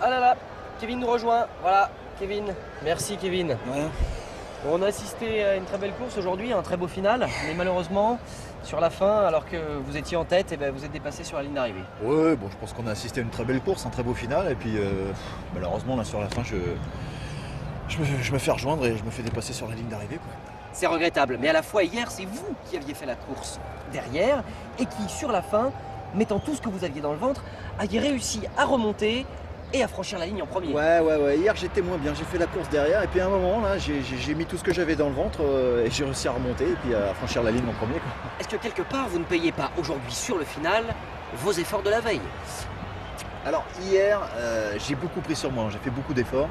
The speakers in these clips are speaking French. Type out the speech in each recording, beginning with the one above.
Ah là là, Kevin nous rejoint. Voilà, Kevin. Merci Kevin. Ouais. On a assisté à une très belle course aujourd'hui, un très beau final, mais malheureusement, sur la fin, alors que vous étiez en tête, vous êtes dépassé sur la ligne d'arrivée. Ouais, bon, je pense qu'on a assisté à une très belle course, un très beau final, et puis malheureusement, là, sur la fin, je me fais rejoindre et je me fais dépasser sur la ligne d'arrivée, quoi. C'est regrettable, mais à la fois hier, c'est vous qui aviez fait la course derrière et qui, sur la fin, mettant tout ce que vous aviez dans le ventre, aviez réussi à remonter et à franchir la ligne en premier. Ouais, hier j'étais moins bien, j'ai fait la course derrière, et puis à un moment, là, j'ai mis tout ce que j'avais dans le ventre, et j'ai réussi à remonter, et puis à franchir la ligne en premier, quoi. Est-ce que quelque part, vous ne payez pas aujourd'hui sur le final vos efforts de la veille? Alors hier, j'ai beaucoup pris sur moi, j'ai fait beaucoup d'efforts,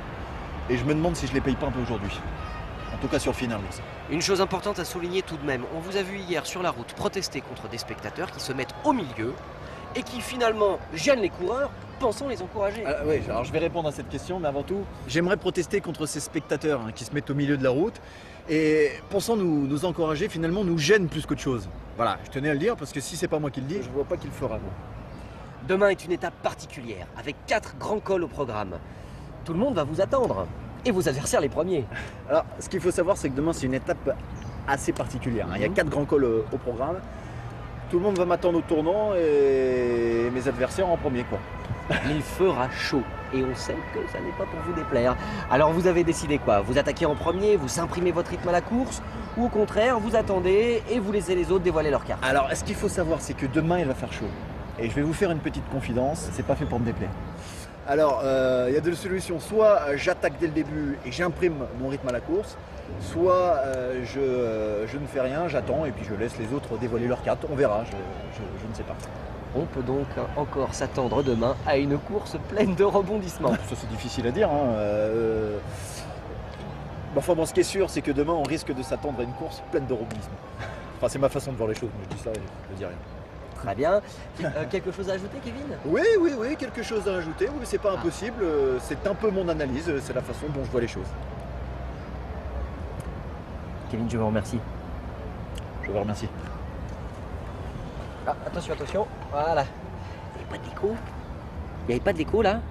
et je me demande si je les paye pas un peu aujourd'hui. En tout cas sur le final. Ça. Une chose importante à souligner tout de même, on vous a vu hier sur la route protester contre des spectateurs qui se mettent au milieu et qui finalement gênent les coureurs, pensant les encourager. Oui, alors je vais répondre à cette question, mais avant tout, j'aimerais protester contre ces spectateurs qui se mettent au milieu de la route et pensant nous encourager, finalement nous gênent plus qu'autre chose. Voilà, je tenais à le dire parce que si c'est pas moi qui le dis, je vois pas qui le fera. Moi. Demain est une étape particulière, avec 4 grands cols au programme. Tout le monde va vous attendre. Et vos adversaires les premiers. Alors, ce qu'il faut savoir, c'est que demain, c'est une étape assez particulière. Il y a 4 grands cols au programme. Tout le monde va m'attendre au tournant et mes adversaires en premier, quoi. Il fera chaud et on sait que ça n'est pas pour vous déplaire. Alors vous avez décidé quoi? Vous attaquez en premier, vous imprimez votre rythme à la course ou au contraire, vous attendez et vous laissez les autres dévoiler leur carte? Alors, ce qu'il faut savoir, c'est que demain, il va faire chaud. Et je vais vous faire une petite confidence, c'est pas fait pour me déplaire. Alors, il y a deux solutions. Soit j'attaque dès le début et j'imprime mon rythme à la course, soit je ne fais rien, j'attends et puis je laisse les autres dévoiler leurs cartes. On verra, je ne sais pas. On peut donc encore s'attendre demain à une course pleine de rebondissements. Ça, c'est difficile à dire. Enfin, bon, ce qui est sûr, c'est que demain, on risque de s'attendre à une course pleine de rebondissements. Enfin, c'est ma façon de voir les choses. Moi, je dis ça et je ne dis rien. Très bien. Quelque chose à ajouter, Kevin? Oui, quelque chose à ajouter. Oui, c'est pas impossible. C'est un peu mon analyse. C'est la façon dont je vois les choses. Kevin, je vous remercie. Je vous remercie. Ah, attention. Voilà. Il n'y avait pas d'écho? Il n'y avait pas d'écho là?